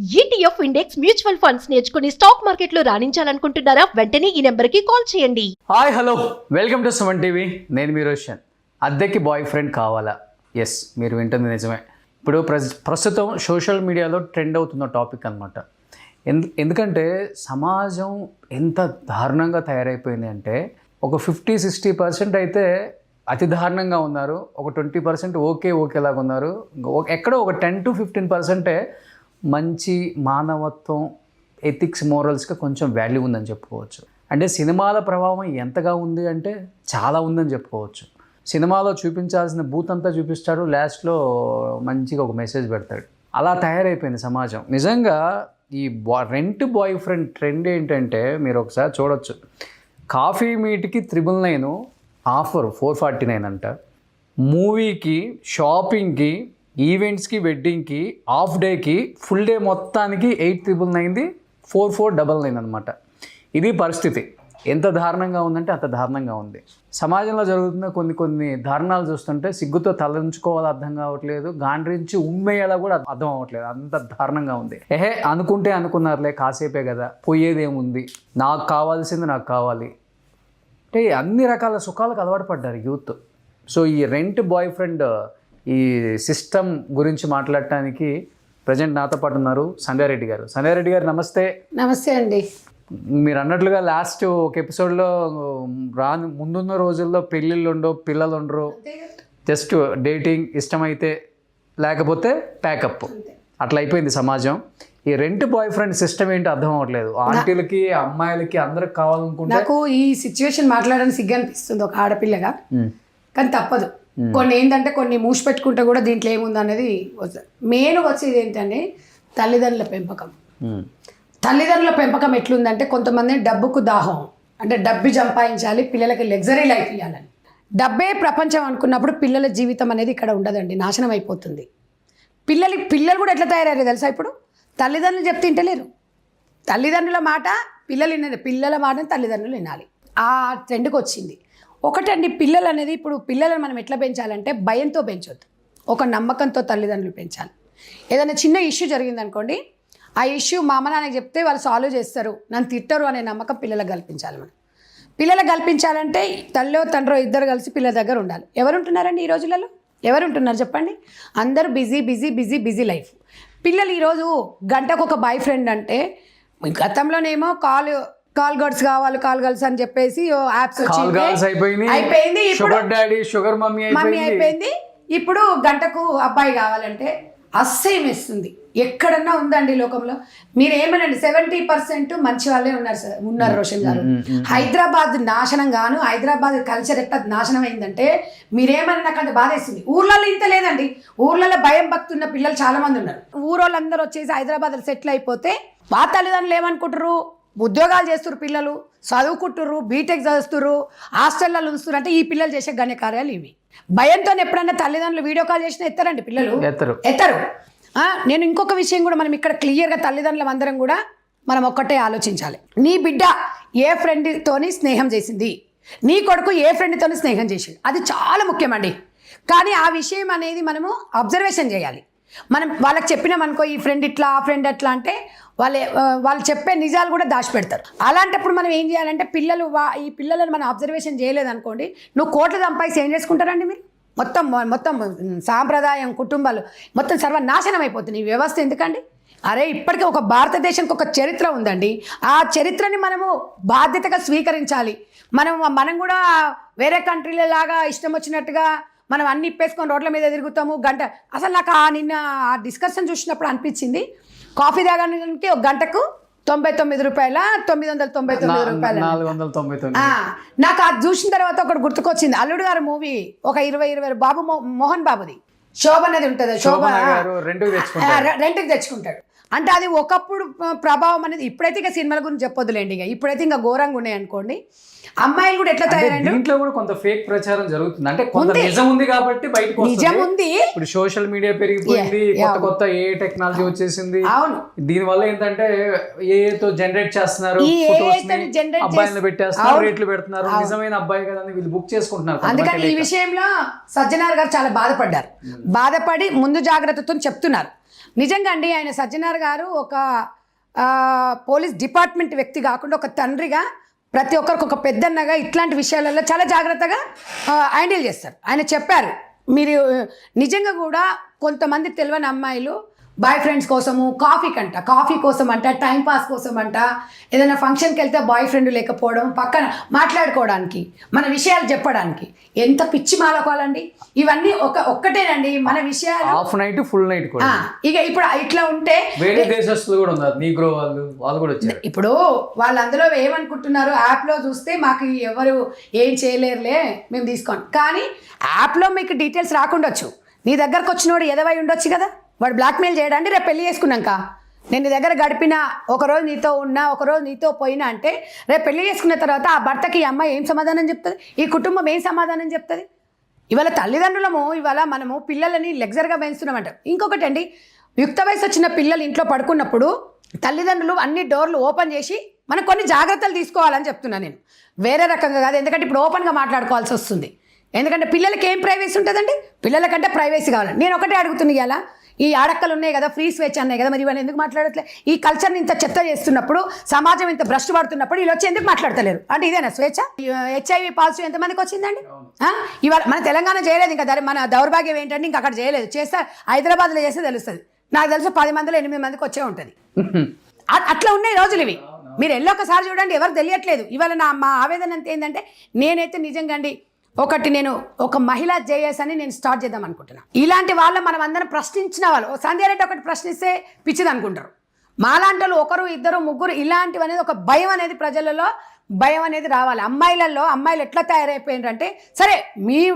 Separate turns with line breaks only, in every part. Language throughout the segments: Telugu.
ETF ఇండెక్స్ మ్యూచువల్ ఫండ్స్ నేర్చుకుని స్టాక్ మార్కెట్లో రాణించాలనుకుంటున్నారా? వెంటనే ఈ నెంబర్కి కాల్ చేయండి.
Hi hello welcome to Suman TV. నేను మీ రోషన్. అద్దెకి బాయ్ ఫ్రెండ్ కావాలా? ఎస్, మీరు వింటుంది నిజమే. ఇప్పుడు ప్రస్తుతం సోషల్ మీడియాలో ట్రెండ్ అవుతున్న టాపిక్ అనమాట. ఎందుకంటే సమాజం ఎంత దారుణంగా తయారైపోయింది అంటే ఒక 50-60% అయితే అతి దారుణంగా ఉన్నారు, ఒక 20% ఓకేలాగా ఉన్నారు, ఎక్కడో ఒక 10-15% మంచి మానవత్వం, ఎథిక్స్, మోరల్స్గా కొంచెం వాల్యూ ఉందని చెప్పుకోవచ్చు. అంటే సినిమాల ప్రభావం ఎంతగా ఉంది అంటే చాలా ఉందని చెప్పుకోవచ్చు. సినిమాలో చూపించాల్సిన బూత్ అంతా చూపిస్తాడు, లాస్ట్లో మంచిగా ఒక మెసేజ్ పెడతాడు. అలా తయారైపోయింది సమాజం. నిజంగా ఈ రెంట్ బాయ్ ఫ్రెండ్ ట్రెండ్ ఏంటంటే మీరు ఒకసారి చూడొచ్చు. కాఫీ మీట్కి 999 ఆఫర్ 449 అంట. మూవీకి, షాపింగ్కి, ఈవెంట్స్కి, వెడ్డింగ్కి, హాఫ్ డేకి, ఫుల్ డే మొత్తానికి 899 4499 అనమాట. ఇది పరిస్థితి. ఎంత దారుణంగా ఉందంటే అంత దారుణంగా ఉంది. సమాజంలో జరుగుతున్న కొన్ని దారుణాలు చూస్తుంటే సిగ్గుతో తలంచుకోవాలో అర్థం కావట్లేదు, గాండ్రించి ఉమ్మేయాలో కూడా అర్థం అవ్వట్లేదు. అంత దారుణంగా ఉంది. అనుకుంటే అనుకున్నారులే, కాసేపే కదా, పోయేదేముంది, నాకు కావాల్సింది నాకు కావాలి అంటే అన్ని రకాల సుఖాలకు అలవాటు పడ్డారు యూత్. సో ఈ రెంట్ బాయ్ ఫ్రెండ్ ఈ సిస్టమ్ గురించి మాట్లాడటానికి ప్రజెంట్ నాతో పాటు ఉన్నారు సంధ్యారెడ్డి గారు. సంధ్యారెడ్డి గారు నమస్తే.
నమస్తే అండి.
మీరు అన్నట్లుగా లాస్ట్ ఒక ఎపిసోడ్లో ముందున్న రోజుల్లో పెళ్ళిళ్ళు ఉండవు, పిల్లలు ఉండరు, జస్ట్ డేటింగ్, ఇష్టమైతే లేకపోతే ప్యాకప్, అట్లా అయిపోయింది సమాజం. ఈ రెంట్ బాయ్ ఫ్రెండ్ సిస్టమ్ ఏంటో అర్థం అవ్వట్లేదు. ఆంటీలకి, అమ్మాయిలకి, అందరికి కావాలనుకుంటే.
నాకు ఈ సిచ్యువేషన్ మాట్లాడడానికి సిగ్గు అనిపిస్తుంది ఒక ఆడపిల్లగా, కానీ తప్పదు. కొన్ని ఏంటంటే కొన్ని మూసి పెట్టుకుంటే కూడా దీంట్లో ఏముంది అనేది మెయిన్ వచ్చేది ఏంటంటే తల్లిదండ్రుల పెంపకం. తల్లిదండ్రుల పెంపకం ఎట్లుందంటే కొంతమంది డబ్బుకు దాహం, అంటే డబ్బు సంపాదించాలి, పిల్లలకి లగ్జరీ లైఫ్ ఇవ్వాలని. డబ్బే ప్రపంచం అనుకున్నప్పుడు పిల్లల జీవితం అనేది ఇక్కడ ఉండదండి, నాశనం అయిపోతుంది. పిల్లలు కూడా ఎట్లా తయారయ్యారు తెలుసా? ఇప్పుడు తల్లిదండ్రులు చెప్తే వింటలేరు. తల్లిదండ్రుల మాట పిల్లలు వినాలి, పిల్లల మాట తల్లిదండ్రులు వినాలి. ఆ ట్రెండ్కి వచ్చింది. ఒకటండి, పిల్లలు అనేది ఇప్పుడు పిల్లలను మనం ఎట్లా పెంచాలంటే భయంతో పెంచొద్దు, ఒక నమ్మకంతో తల్లిదండ్రులు పెంచాలి. ఏదైనా చిన్న ఇష్యూ జరిగిందనుకోండి, ఆ ఇష్యూ మా అమ్మ నాన్నకి చెప్తే వాళ్ళు సాల్వ్ చేస్తారు, నన్ను తిట్టరు అనే నమ్మకం పిల్లలకు కల్పించాలి. మనం పిల్లలకు కల్పించాలంటే తల్లో తండ్రో ఇద్దరు కలిసి పిల్లల దగ్గర ఉండాలి. ఎవరుంటున్నారండి ఈ రోజులలో? ఎవరుంటున్నారు చెప్పండి? అందరూ బిజీ లైఫ్. పిల్లలు ఈరోజు గంటకు ఒక బాయ్ ఫ్రెండ్ అంటే, గతంలోనేమో కాల్ గర్ల్స్ కావాలి, కాల్ గర్ల్స్ అని చెప్పేసి యాప్స్ అయిపోయింది.
షుగర్ మమ్మీ
అయిపోయింది. ఇప్పుడు గంటకు అబ్బాయి కావాలంటే అస్సహ్యం వేస్తుంది. ఎక్కడన్నా ఉందండి లోకంలో? మీరు ఏమనండి, 70% మంచి వాళ్ళే ఉన్నారు రోషన్ గారు. హైదరాబాద్ నాశనం గాను, హైదరాబాద్ కల్చర్ ఎట్లా నాశనం అయిందంటే మీరేమన్నా నాకంటే బాధేస్తుంది. ఊర్లలో ఇంత లేదండి. ఊర్లలో భయం భక్తున్న పిల్లలు చాలా మంది ఉన్నారు. ఊరోళ్ళందరూ వచ్చేసి హైదరాబాద్లో సెటిల్ అయిపోతే మా తల్లిదండ్రులు ఏమనుకుంటారు? ఉద్యోగాలు చేస్తున్నారు, పిల్లలు చదువుకుంటుర్రు, బీటెక్ చదువుతున్నారు, హాస్టల్లో ఉంచుతున్నారు. అంటే ఈ పిల్లలు చేసే ఘనకార్యాలు ఇవి. భయంతో ఎప్పుడన్నా తల్లిదండ్రులు వీడియో కాల్ చేసినా ఎత్తారండి పిల్లలు, ఎత్తరు. నేను ఇంకొక విషయం కూడా మనం ఇక్కడ క్లియర్గా తల్లిదండ్రులం అందరం కూడా మనం ఒక్కటే ఆలోచించాలి. నీ బిడ్డ ఏ ఫ్రెండ్తోని స్నేహం చేసింది, నీ కొడుకు ఏ ఫ్రెండ్తోని స్నేహం చేసింది, అది చాలా ముఖ్యమండి. కానీ ఆ విషయం అనేది మనము అబ్జర్వేషన్ చేయాలి. మనం వాళ్ళకి చెప్పినామనుకో, ఈ ఫ్రెండ్ ఇట్లా, ఆ ఫ్రెండ్ ఎట్లా అంటే వాళ్ళు చెప్పే నిజాలు కూడా దాచిపెడతారు. అలాంటప్పుడు మనం ఏం చేయాలంటే ఈ పిల్లలను మనం అబ్జర్వేషన్ చేయలేదనుకోండి, నువ్వు కోట్లు సంపాదించి ఏం చేసుకుంటారండి మీరు? మొత్తం సాంప్రదాయం, కుటుంబాలు మొత్తం సర్వనాశనం అయిపోతుంది. ఈ వ్యవస్థ ఎందుకండి? అరే, ఇప్పటికీ ఒక భారతదేశానికి ఒక చరిత్ర ఉందండి. ఆ చరిత్రని మనము బాధ్యతగా స్వీకరించాలి. మనం కూడా వేరే కంట్రీల లాగా ఇష్టం వచ్చినట్టుగా మనం అన్ని ఇప్పేసుకొని రోడ్ల మీద తిరుగుతాము. అసలు నాకు నిన్న ఆ డిస్కషన్ చూసినప్పుడు అనిపించింది, కాఫీ తాగడానికి ఒక గంటకు 99 రూపాయల, 999 రూపాయలు. నాకు అది చూసిన తర్వాత ఒకటి గుర్తుకొచ్చింది. అల్లుడు గారు మూవీ ఒక 20 బాబు మోహన్ బాబుది, శోభ అనేది ఉంటుంది. శోభ రెంట్కి తెచ్చుకుంటాడు. అంటే అది ఒకప్పుడు ప్రభావం అనేది. ఇప్పుడైతే ఇక సినిమాల గురించి చెప్పొద్దులేండి, ఇప్పుడైతే ఇంకా ఘోరంగా ఉన్నాయి అనుకోండి. అమ్మాయిలు కూడా ఎట్లా తయారండి,
దీంట్లో కూడా కొంత ఫేక్ ప్రచారం జరుగుతుంది. అంటే కొంత నిజం ఉంది కాబట్టి బయటకు
నిజం ఉంది.
ఇప్పుడు సోషల్ మీడియా పెరిగిపోయింది, కొత్త ఏ టెక్నాలజీ వచ్చేసింది.
అవును,
దీని వల్ల ఏంటంటే ఏతో జనరేట్ చేస్తున్నారు, అబ్బాయిలను పెట్టేస్తున్నారు, రేట్లు పెడుతున్నారు. నిజమైన అబ్బాయి కదా వీళ్ళు బుక్ చేసుకుంటున్నారు.
అందుకని ఈ విషయంలో సజ్జనార్ గారు చాలా బాధపడ్డారు. బాధపడి ముందు జాగ్రత్తతో చెప్తున్నారు. నిజంగా అండి ఆయన సజ్జనార్ గారు ఒక పోలీస్ డిపార్ట్మెంట్ వ్యక్తి కాకుండా ఒక తండ్రిగా ప్రతి ఒక్కరికి ఒక పెద్దన్నగా ఇట్లాంటి విషయాలలో చాలా జాగ్రత్తగా హ్యాండిల్ చేస్తారు. ఆయన చెప్పారు, మీరు నిజంగా కూడా కొంతమంది తెలియని అమ్మాయిలు బాయ్ ఫ్రెండ్స్ కోసము కాఫీ కోసం అంట, టైంపాస్ కోసం అంట, ఏదైనా ఫంక్షన్కి వెళ్తే బాయ్ ఫ్రెండ్ లేకపోవడం, పక్కన మాట్లాడుకోవడానికి, మన విషయాలు చెప్పడానికి ఎంత పిచ్చి మాలకోవాలండి. ఇవన్నీ ఒక్కటేనండి మన విషయాలు.
హాఫ్ నైట్ ఫుల్ నైట్ కూడా.
ఇక ఇప్పుడు ఇట్లా ఉంటే
వేరే దేశస్తులు కూడా ఉన్నారు, నీగ్రో వాళ్ళు కూడా వచ్చారు.
ఇప్పుడు వాళ్ళు అందులో ఏమనుకుంటున్నారు, యాప్లో చూస్తే మాకు ఎవరు ఏం చేయలేరులే మేము తీసుకోండి. కానీ యాప్లో మీకు డీటెయిల్స్ రాకుండొచ్చు, నీ దగ్గరకు వచ్చినోడు ఎదవై ఉండొచ్చు కదా, వాడు బ్లాక్మెయిల్ చేయడానికి రేపు పెళ్లి చేసుకున్నాక నేను నీ దగ్గర గడిపిన ఒకరోజు నీతో ఉన్నా ఒకరోజు నీతో పోయినా అంటే రేపు పెళ్లి చేసుకున్న తర్వాత ఆ భర్తకి ఈ అమ్మాయి ఏం సమాధానం చెప్తుంది, ఈ కుటుంబం ఏం సమాధానం చెప్తుంది? ఇవాళ తల్లిదండ్రులము ఇవాళ మనము పిల్లలని లెగ్జర్గా పెంచుతున్నామంట. ఇంకొకటి అండి, యుక్త వయసు వచ్చిన పిల్లలు ఇంట్లో పడుకున్నప్పుడు తల్లిదండ్రులు అన్ని డోర్లు ఓపెన్ చేసి మనం కొన్ని జాగ్రత్తలు తీసుకోవాలని చెప్తున్నాను నేను, వేరే రకంగా కాదు. ఎందుకంటే ఇప్పుడు ఓపెన్గా మాట్లాడుకోవాల్సి వస్తుంది. ఎందుకంటే పిల్లలకి ఏం ప్రైవసీ ఉంటుందండి, పిల్లలకంటే ప్రైవసీ కావాలి. నేను ఒకటే అడుగుతున్నా, ఇలా ఈ ఆడక్కలు ఉన్నాయి కదా, ఫ్రీ స్వేచ్ఛ అన్నాయి కదా, మరి ఇవాళ ఎందుకు మాట్లాడట్లే? ఈ కల్చర్ని ఇంత చెత్త చేస్తున్నప్పుడు, సమాజం ఇంత భ్రష్టు పడుతున్నప్పుడు వీళ్ళు వచ్చి ఎందుకు మాట్లాడతలేరు? అంటే ఇదేనా స్వేచ్ఛ? HIV పాజిటివ్ ఎంతమందికి వచ్చిందండి? ఇవాళ మన తెలంగాణ చేయలేదు, ఇంకా మన దౌర్భాగ్యం ఏంటంటే ఇంకా అక్కడ చేయలేదు. చేస్తే హైదరాబాద్లో చేస్తే తెలుస్తుంది. నాకు తెలిసి 10 మందిలో 8 మందికి వచ్చే ఉంటుంది. అట్లా ఉన్నాయి రోజులు ఇవి. మీరు ఒకసారి చూడండి, ఎవరు తెలియట్లేదు. ఇవాళ మా ఆవేదన అంత ఏంటంటే, నేనైతే నిజంగా అండి నేను ఒక మహిళా జేఎస్ అని నేను స్టార్ట్ చేద్దాం అనుకుంటున్నాను. ఇలాంటి వాళ్ళు మనం అందరం ప్రశ్నించిన వాళ్ళు, సంధ్యారెడ్డి ఒకటి ప్రశ్నిస్తే పిచ్చిది అనుకుంటారు. మాలాంటి వాళ్ళు ఒకరు ఇద్దరు ముగ్గురు ఇలాంటివి అనేది ఒక భయం అనేది ప్రజలలో భయం అనేది రావాలి. అమ్మాయిలు ఎట్లా తయారైపోయినారంటే, సరే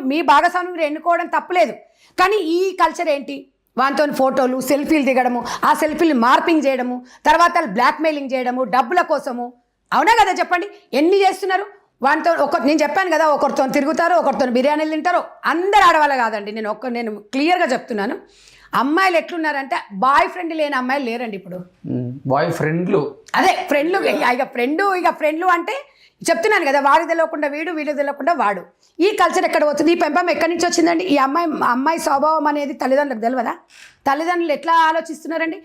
మీ భాగస్వామి మీరు ఎన్నుకోవడం తప్పలేదు, కానీ ఈ కల్చర్ ఏంటి? వాటితో ఫోటోలు సెల్ఫీలు దిగడము, ఆ సెల్ఫీలు మార్పింగ్ చేయడము, తర్వాత బ్లాక్మెయిలింగ్ చేయడము డబ్బుల కోసము. అవునా కదా చెప్పండి, ఎన్ని చేస్తున్నారు? వాటితో నేను చెప్పాను కదా, ఒకరితో తిరుగుతారు, ఒకరితో బిర్యానీలు తింటారు. అందరు ఆడవాళ్ళు కాదండి, నేను క్లియర్గా చెప్తున్నాను. అమ్మాయిలు ఎట్లున్నారంటే బాయ్ ఫ్రెండ్ లేని అమ్మాయిలు లేరండి ఇప్పుడు.
బాయ్ ఫ్రెండ్లు
అదే ఫ్రెండ్లు, ఫ్రెండ్లు అంటే చెప్తున్నాను కదా, వాడికి తెలియకుండా వీడికి తెలియకుండా వాడు. ఈ కల్చర్ ఎక్కడ పోతుంది? ఈ పెంపం ఎక్కడి నుంచి వచ్చిందండి? ఈ అమ్మాయి స్వభావం అనేది తల్లిదండ్రులకు తెలియదా? తల్లిదండ్రులు ఎట్లా ఆలోచిస్తున్నారండి?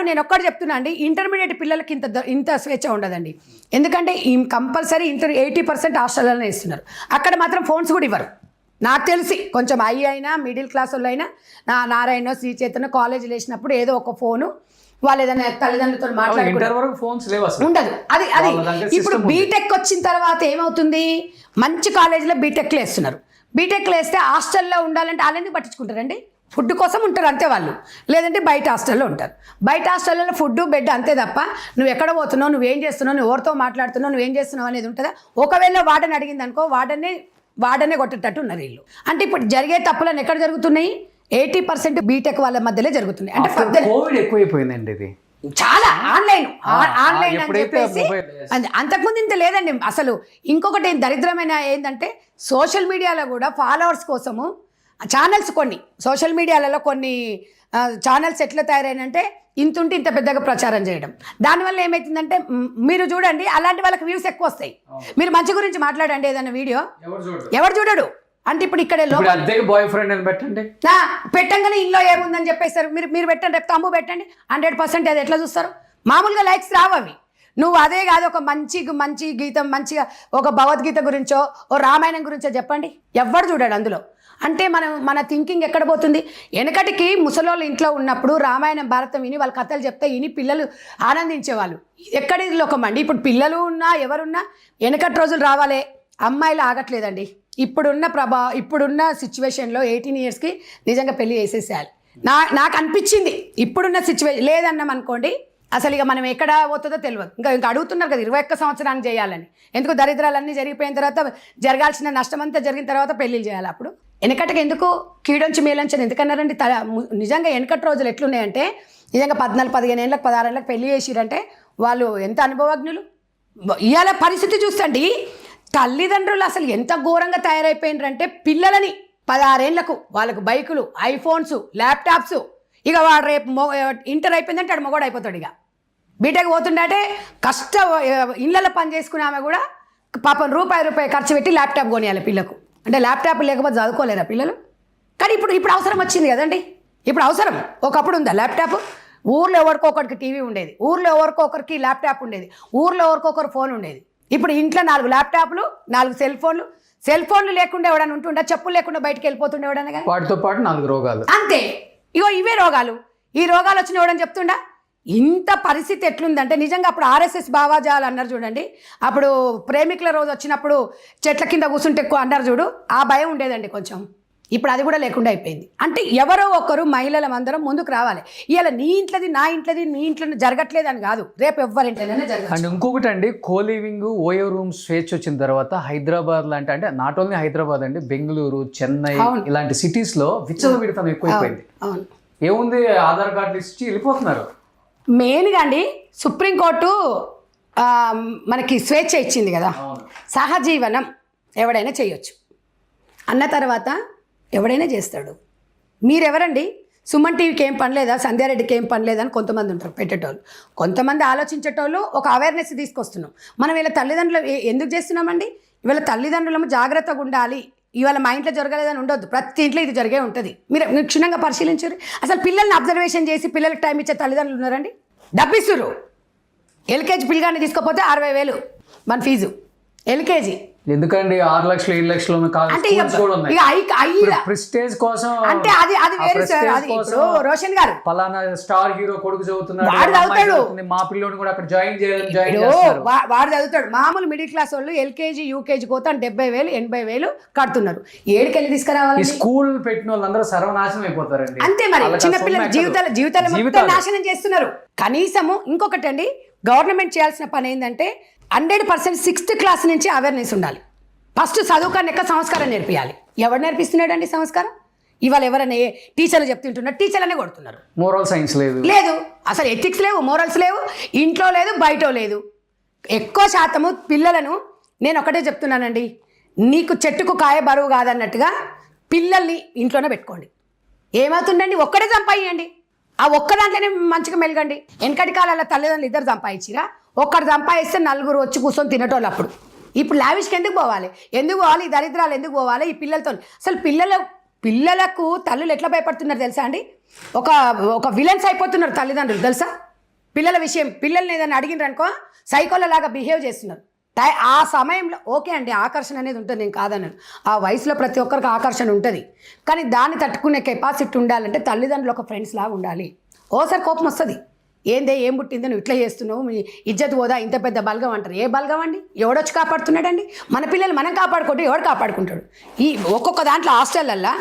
నేను ఒక్కటి చెప్తున్నా అండి, ఇంటర్మీడియట్ పిల్లలకి ఇంత స్వేచ్ఛ ఉండదండి. ఎందుకంటే కంపల్సరీ 80% హాస్టల్లోనే ఇస్తున్నారు. అక్కడ మాత్రం ఫోన్స్ కూడా ఇవ్వరు. నాకు తెలిసి కొంచెం అయినా మిడిల్ క్లాస్ వాళ్ళు అయినా, నారాయణ శ్రీ చైతన్య కాలేజీలో వేసినప్పుడు ఏదో ఒక ఫోను వాళ్ళు ఏదైనా తల్లిదండ్రులతో మాట్లాడుకుంటారు, ఉండదు. అది ఇప్పుడు బీటెక్ వచ్చిన తర్వాత ఏమవుతుంది, మంచి కాలేజీలో బీటెక్లు వేస్తున్నారు. బీటెక్లు వేస్తే హాస్టల్లో ఉండాలంటే వాళ్ళు ఎందుకు పట్టించుకుంటారండి? ఫుడ్ కోసం ఉంటారు అంతే వాళ్ళు, లేదంటే బయట హాస్టల్లో ఉంటారు. బయట హాస్టల్లో ఫుడ్ బెడ్ అంతే తప్ప నువ్వు ఎక్కడ పోతున్నావు, నువ్వేం చేస్తున్నావు, నువ్వు ఎవరితో మాట్లాడుతున్నావు, నువ్వేం చేస్తున్నావు అనేది ఉంటుందా? ఒకవేళ వాడని అడిగింది అనుకో, వాడనే కొట్టేటట్టు ఉన్నారు వీళ్ళు. అంటే ఇప్పుడు జరిగే తప్పులను ఎక్కడ జరుగుతున్నాయి? 80% బీటెక్ వాళ్ళ మధ్యలో జరుగుతున్నాయి. అంటే
కోవిడ్ ఎక్కువైపోయిందండి, ఇది
చాలా ఆన్లైన్ అని చెప్పేసి. అంతకుముందు ఇంత లేదండి అసలు. ఇంకొకటి దరిద్రమైన ఏంటంటే, సోషల్ మీడియాలో కూడా ఫాలోవర్స్ కోసము ఛానల్స్, కొన్ని సోషల్ మీడియాలలో కొన్ని ఛానల్స్ ఎట్లా తయారైనంటే ఇంతుంటే ఇంత పెద్దగా ప్రచారం చేయడం. దానివల్ల ఏమవుతుందంటే, మీరు చూడండి అలాంటి వాళ్ళకి వ్యూస్ ఎక్కువ వస్తాయి. మీరు మంచి గురించి మాట్లాడండి ఏదైనా వీడియో, ఎవరు చూడడు. అంటే ఇప్పుడు ఇక్కడ
బాయ్ ఫ్రెండ్ అని
పెట్టంగానే ఇంట్లో ఏముందని చెప్పేస్తారు. మీరు పెట్టండి, రేపు తమ్ము పెట్టండి, 100% అది ఎట్లా చూస్తారు? మామూలుగా లైక్స్ రావు అవి. నువ్వు అదే కాదు, ఒక మంచి గీతం, మంచిగా ఒక భగవద్గీత గురించో ఓ రామాయణం గురించో చెప్పండి, ఎవ్వడు చూడాడు అందులో. అంటే మన థింకింగ్ ఎక్కడ పోతుంది? వెనకటికి ముసలోళ్ళు ఇంట్లో ఉన్నప్పుడు రామాయణం భారతం విని వాళ్ళ కథలు చెప్తే విని పిల్లలు ఆనందించేవాళ్ళు. ఎక్కడి లోకమండి ఇప్పుడు? పిల్లలు ఉన్నా ఎవరున్నా వెనకటి రోజులు రావాలే. అమ్మాయిలు ఆగట్లేదండి. ఇప్పుడున్న సిచ్యువేషన్లో 18 yearsకి నిజంగా పెళ్లి చేసేసేయాలి. నాకు అనిపించింది. ఇప్పుడున్న సిచ్యువేషన్ లేదన్నాం అనుకోండి, అసలు ఇక మనం ఎక్కడ పోతుందో తెలియదు. ఇంకా అడుగుతున్నారు కదా 21 సంవత్సరానికి చేయాలని. ఎందుకు? దరిద్రాలన్నీ జరిగిపోయిన తర్వాత, జరగాల్సిన నష్టం అంతా జరిగిన తర్వాత పెళ్ళిళ్ళు చేయాలి. అప్పుడు వెనకటికి ఎందుకు కీడొంచి మేలంచని ఎందుకన్నారండి? నిజంగా వెనకటి రోజులు ఎట్లున్నాయంటే, నిజంగా 14, 15 ఏళ్ళకి 16 ఏళ్ళకి పెళ్లి చేసిరంటే వాళ్ళు ఎంత అనుభవజ్ఞులు. ఇవాళ పరిస్థితి చూస్తండి, తల్లిదండ్రులు అసలు ఎంత ఘోరంగా తయారైపోయినారంటే, పిల్లలని 16 ఏళ్లకు వాళ్ళకు బైకులు, ఐఫోన్స్, ల్యాప్టాప్స్. ఇక వాడు రేపు ఇంటర్ అయిపోయిందంటే వాడు మొగోడు అయిపోతాడు. ఇక బీటెక్ పోతుండే ఇళ్ళలో పని చేసుకునే ఆమె కూడా పాపం రూపాయి ఖర్చు పెట్టి ల్యాప్టాప్ కొనియాలి పిల్లకు. అంటే ల్యాప్టాప్ లేకపోతే చదువుకోలేరా పిల్లలు? కానీ ఇప్పుడు అవసరం వచ్చింది కదండి. ఇప్పుడు అవసరం. ఒకప్పుడు ఉందా ల్యాప్టాప్? ఊర్లో ఎవరికొకరికి టీవీ ఉండేది, ఊర్లో ఎవరికొకరికి ల్యాప్టాప్ ఉండేది, ఊర్లో ఎవరికొకరు ఫోన్ ఉండేది. ఇప్పుడు ఇంట్లో 4 ల్యాప్టాప్లు, 4 సెల్ ఫోన్లు లేకుండా ఎవడన్నా ఉంటుండే, చెప్పులు లేకుండా బయటకు వెళ్ళిపోతుండే ఎవడన్నా కానీ.
వాటితో పాటు 4 రోగాలు
అంతే. ఇగో ఇవే రోగాలు. ఈ రోగాలు వచ్చిన ఎవడని చెప్తుండా? ఇంత పరిస్థితి ఎట్లుందంటే నిజంగా అప్పుడు ఆర్ఎస్ఎస్ భావాజాలు అన్నారు చూడండి, అప్పుడు ప్రేమికుల రోజు వచ్చినప్పుడు చెట్ల కింద కూర్చుంటే ఎక్కువ అన్నారు చూడు, ఆ భయం ఉండేదండి కొంచెం. ఇప్పుడు అది కూడా లేకుండా అయిపోయింది. అంటే ఎవరో ఒకరు మహిళల అందరం ముందుకు రావాలి. ఇవాళ నీ ఇంట్లోది నా ఇంట్లోది నీ ఇంట్లో జరగట్లేదు అని కాదు, రేపు ఎవరింట్లోనే జరగదు.
అండ్ ఇంకొకటి అండి, కోలివింగ్ ఓయో రూమ్ స్వేచ్ఛ వచ్చిన తర్వాత హైదరాబాద్ లాంటి, అంటే నాట్ ఓన్లీ హైదరాబాద్ అండి, బెంగళూరు, చెన్నై ఇలాంటి సిటీస్లో విచ్చలవిడితనం ఎక్కువైపోయింది.
అవును.
ఏముంది, ఆధార్ కార్డులు ఇచ్చి వెళ్ళిపోతున్నారు.
మెయిన్గా అండి సుప్రీంకోర్టు మనకి స్వేచ్ఛ ఇచ్చింది కదా, సహజీవనం ఎవడైనా చేయొచ్చు అన్న తర్వాత ఎవడైనా చేస్తాడు. మీరెవరండి? సుమన్ టీవీకి ఏం పని లేదా, సంధ్యారెడ్డికి ఏం పని లేదని కొంతమంది ఉంటారు పెట్టేటోళ్ళు. కొంతమంది ఆలోచించేటోళ్ళు ఒక అవేర్నెస్ తీసుకొస్తున్నాం. మనం ఇలా తల్లిదండ్రులు ఎందుకు చేస్తున్నామండి? ఇవాళ తల్లిదండ్రులము జాగ్రత్తగా ఉండాలి. ఇవాళ మా ఇంట్లో జరగలేదని ఉండొద్దు, ప్రతి ఇంట్లో ఇది జరిగే ఉంటుంది. మీరు క్షుణ్ణంగా పరిశీలించారు. అసలు పిల్లల్ని అబ్జర్వేషన్ చేసి పిల్లలకి టైం ఇచ్చే తల్లిదండ్రులు ఉన్నారండి? డబ్బిస్తురు. ఎల్కేజీ పిల్లగాన్ని తీసుకోపోతే 60,000 మన ఫీజు ఎల్కేజీ.
ఎందుకండి 6 లక్షలు 7 లక్షలు
అంటే
ప్రెస్టేజ్ కోసం,
అంటే అది వేరు సార్. అది ఇప్పుడు రోషన్ గారు
పలానా స్టార్ హీరో కొడుకు చదువుతున్నాడు, మా పిల్లోని కూడా అక్కడ జాయిన్
వాడు చదువుతాడు. మామూలు మిడిల్ క్లాస్ వాళ్ళు ఎల్కేజీ యూకేజీ పోతే 70,000 80,000 కడుతున్నారు. ఏడుకెళ్ళి తీసుకురావాలి?
స్కూల్ పెట్టిన వాళ్ళందరూ సర్వనాశనం అయిపోతారండి.
అంతే మరి. చిన్నపిల్లల జీవితాలు నాశనం చేస్తున్నారు. కనీసము ఇంకొకటి అండి, గవర్నమెంట్ చేయాల్సిన పని ఏంటంటే 100% 6th క్లాస్ నుంచి అవేర్నెస్ ఉండాలి. ఫస్ట్ చదువుకాన్ని ఎక్క సంస్కారం నేర్పియాలి. ఎవరు నేర్పిస్తున్నాడండి సంస్కారం? ఇవాళ ఎవరైనా టీచర్లు చెప్తుంటున్నారు, టీచర్లనే కొడుతున్నారు.
మోరల్ సైన్స్ లేదు,
అసలు ఎథిక్స్ లేవు, మోరల్స్ లేవు, ఇంట్లో లేదు, బయట లేదు. ఎక్కువ శాతము పిల్లలను నేను ఒకటే చెప్తున్నానండి, నీకు చెట్టుకు కాయ బరువు కాదన్నట్టుగా పిల్లల్ని ఇంట్లోనే పెట్టుకోండి. ఏమవుతుందండి? ఒక్కడే సంపాదించండి, ఆ ఒక్క దాంట్లోనే మంచిగా మెలగండి. వెనకటి కాలంలో తల్లిదండ్రులు 2 సంపాదించిరా, ఒక్కడు సంపాదిస్తే 4 వచ్చి కూర్చొని తినేటోళ్ళు. అప్పుడు ఇప్పుడు లావిష్కి ఎందుకు పోవాలి? ఈ దరిద్రాలు ఎందుకు పోవాలి ఈ పిల్లలతో? అసలు పిల్లలకు తల్లులు ఎట్లా భయపడుతున్నారు తెలుసా అండి? ఒక విలన్స్ అయిపోతున్నారు తల్లిదండ్రులు తెలుసా? పిల్లల విషయం, పిల్లల్ని ఏదైనా అడిగినారనుకో సైకోల లాగా బిహేవ్ చేస్తున్నారు. ఆ సమయంలో ఓకే అండి, ఆకర్షణ అనేది ఉంటుంది, నేను కాదన్నాను. ఆ వయసులో ప్రతి ఒక్కరికి ఆకర్షణ ఉంటుంది, కానీ దాన్ని తట్టుకునే కెపాసిటీ ఉండాలంటే తల్లిదండ్రులు ఒక ఫ్రెండ్స్ లాగా ఉండాలి. ఓసారి కోపం వస్తుంది, ఏం పుట్టిందో నువ్వు ఇట్లా చేస్తున్నావు, మీ ఇజ్జత్ పోదా, ఇంత పెద్ద బలగం అంటారు. ఏ బలగం అండి? ఎవడొచ్చి కాపాడుతున్నాడండి? మన పిల్లలు మనం కాపాడుకుంటే ఎవడు కాపాడుకుంటాడు? ఈ ఒక్కొక్క దాంట్లో హాస్టల్లల్లా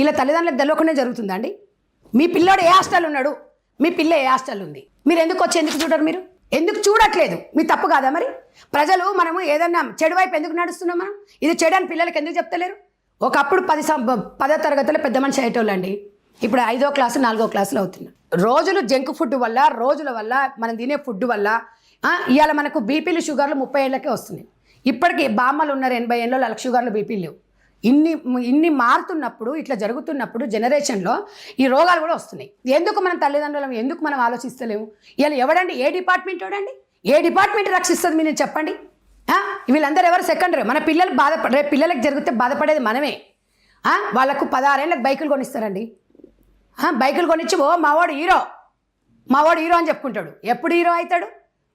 ఇలా తల్లిదండ్రులకు తెలియకుండా జరుగుతుందా అండి? మీ పిల్లోడు ఏ హాస్టల్ ఉన్నాడు, మీ పిల్ల ఏ హాస్టల్ ఉంది, మీరు ఎందుకు చూడరు? మీరు ఎందుకు చూడట్లేదు? మీ తప్పు కాదా మరి? ప్రజలు మనము ఏదన్నా చెడు వైపు ఎందుకు నడుస్తున్నాం? మనం ఇది చెడు అని పిల్లలకి ఎందుకు చెప్తలేరు? ఒకప్పుడు 10వ తరగతిలో పెద్ద మనిషి అయ్యేటోళ్ళు అండి, ఇప్పుడు 5వ క్లాసు 4వ క్లాసులో అవుతున్నారు. రోజులు జంక్ ఫుడ్ వల్ల, రోజుల వల్ల, మనం తినే ఫుడ్ వల్ల ఇవాళ మనకు బీపీలు షుగర్లు 30 ఏళ్ళకే వస్తున్నాయి. ఇప్పటికీ బామ్మలు ఉన్నారు 80 ఏళ్ళలో, వాళ్ళకి షుగర్లు బీపీలు లేవు. ఇన్ని మారుతున్నప్పుడు, ఇట్లా జరుగుతున్నప్పుడు జనరేషన్లో ఈ రోగాలు కూడా వస్తున్నాయి. ఎందుకు మనం తల్లిదండ్రులం ఎందుకు మనం ఆలోచిస్తలేము? ఇవాళ ఎవడండి? ఏ డిపార్ట్మెంట్ ఎవడండి? ఏ డిపార్ట్మెంట్ రక్షిస్తుంది మీరు చెప్పండి? వీళ్ళందరూ ఎవరు సెకండరీ? మన పిల్లలు రేపు పిల్లలకు జరిగితే బాధపడేది మనమే. వాళ్ళకు 16 ఏళ్ళకి బైకులు కొనిస్తారండి. బైకులు కొనిచ్చి మావాడు హీరో అని చెప్పుకుంటాడు. ఎప్పుడు హీరో అవుతాడు?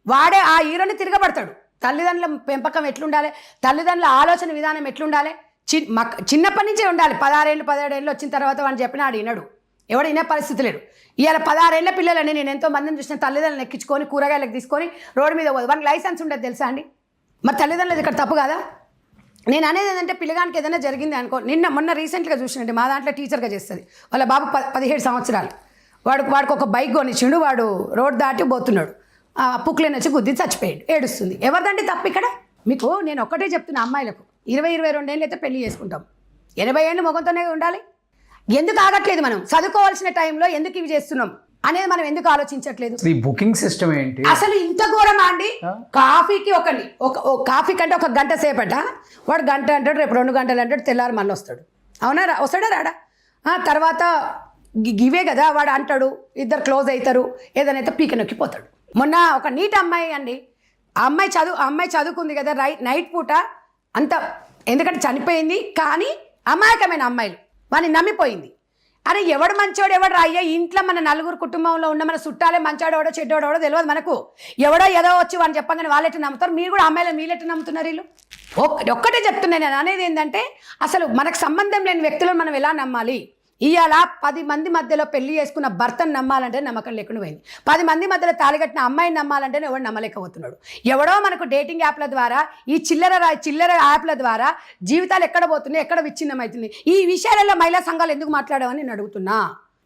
వాడే ఆ హీరోని తిరగబడతాడు. తల్లిదండ్రుల పెంపకం ఎట్లుండాలి, తల్లిదండ్రుల ఆలోచన విధానం ఎట్లుండాలి? చిన్నప్పటి నుంచే ఉండాలి. 16 ఏళ్ళు 17 ఏళ్ళు వచ్చిన తర్వాత వాడిని చెప్పినా ఆడు వినడు, ఎవడు వినే పరిస్థితి లేడు. ఇవాళ 16 ఏళ్ళ పిల్లలని నేను ఎంతో మందిని చూసిన తల్లిదండ్రులను ఎక్కించుకొని కూరగాయలకు తీసుకొని రోడ్డు మీద పోదు. వానికి లైసెన్స్ ఉండదు తెలుసా అండి? మరి తల్లిదండ్రులు ఇక్కడ తప్పు కాదా? నేను అనేది ఏంటంటే పిల్లగానికి ఏదైనా జరిగింది అనుకో, మొన్న రీసెంట్గా చూసినండి, మా దాంట్లో టీచర్గా చేస్తుంది. వాళ్ళ బాబు 17 సంవత్సరాలు. వాడికి ఒక బైక్ కొనిచ్చిండు, వాడు రోడ్ దాటి పోతున్నాడు, పుక్లేని వచ్చి గుద్ది చచ్చిపోయాడు, ఏడుస్తుంది. ఎవరిదండి తప్పు ఇక్కడ? మీకు నేను ఒక్కటే చెప్తున్నా, అమ్మాయిలకు 20-22 ఏళ్ళు అయితే పెళ్లి చేసుకుంటాం, 80 ఏళ్ళు మొగంతోనే ఉండాలి. ఎందుకు ఆగట్లేదు? మనం చదువుకోవాల్సిన టైంలో ఎందుకు ఇవి చేస్తున్నాం అనేది మనం ఎందుకు ఆలోచించట్లేదు?
ఈ బుకింగ్ సిస్టమ్ ఏంటి
అసలు? ఇంత ఘోరమా అండి? కాఫీకి కాఫీ కంటే 1 గంట సేపట, వాడు గంట అంటాడు, రేపు 2 గంటలు అంటాడు, తెల్లారి మళ్ళీ వస్తాడు. అవునా? వస్తాడా రాడా? తర్వాత ఇవే కదా వాడు అంటాడు, ఇద్దరు క్లోజ్ అవుతారు, ఏదైనా పీక నొక్కిపోతాడు. మొన్న ఒక నీట్ అమ్మాయి అండి, ఆ అమ్మాయి చదువుకుంది కదా నైట్ పూట అంత, ఎందుకంటే చనిపోయింది, కానీ అమాయకమైన అమ్మాయిలు వాడిని నమ్మిపోయింది. అరే ఎవడు మంచోడు ఎవడు రాయ్యా, ఇంట్లో మన నలుగురు కుటుంబంలో ఉన్న మన చుట్టాలే మంచోడెవడో చెడ్డోడెవడో తెలియదు మనకు. ఎవడో ఏదో వచ్చి వాళ్ళు చెప్పగానే వాళ్ళు ఎట్లా నమ్ముతారు, మీరు కూడా అమ్మాయిలు మీరు ఎట్లా నమ్ముతున్నారు? వీళ్ళు ఒక్కటే చెప్తున్నాను నేను అనేది ఏంటంటే, అసలు మనకు సంబంధం లేని వ్యక్తులను మనం ఎలా నమ్మాలి? ఇవాళ 10 మంది మధ్యలో పెళ్లి చేసుకున్న భర్తను నమ్మాలంటే నమ్మకం లేకుండా పోయింది. 10 మంది మధ్యలో తాళికట్టిన అమ్మాయిని నమ్మాలంటే ఎవడు నమ్మలేకపోతున్నాడు. ఎవడో మనకు డేటింగ్ యాప్ల ద్వారా, ఈ చిల్లర యాప్ల ద్వారా జీవితాలు ఎక్కడ పోతున్నాయి, ఎక్కడ విచ్ఛిన్నమవుతుంది. ఈ విషయాలలో మహిళా సంఘాలు ఎందుకు మాట్లాడామని నేను అడుగుతున్నా.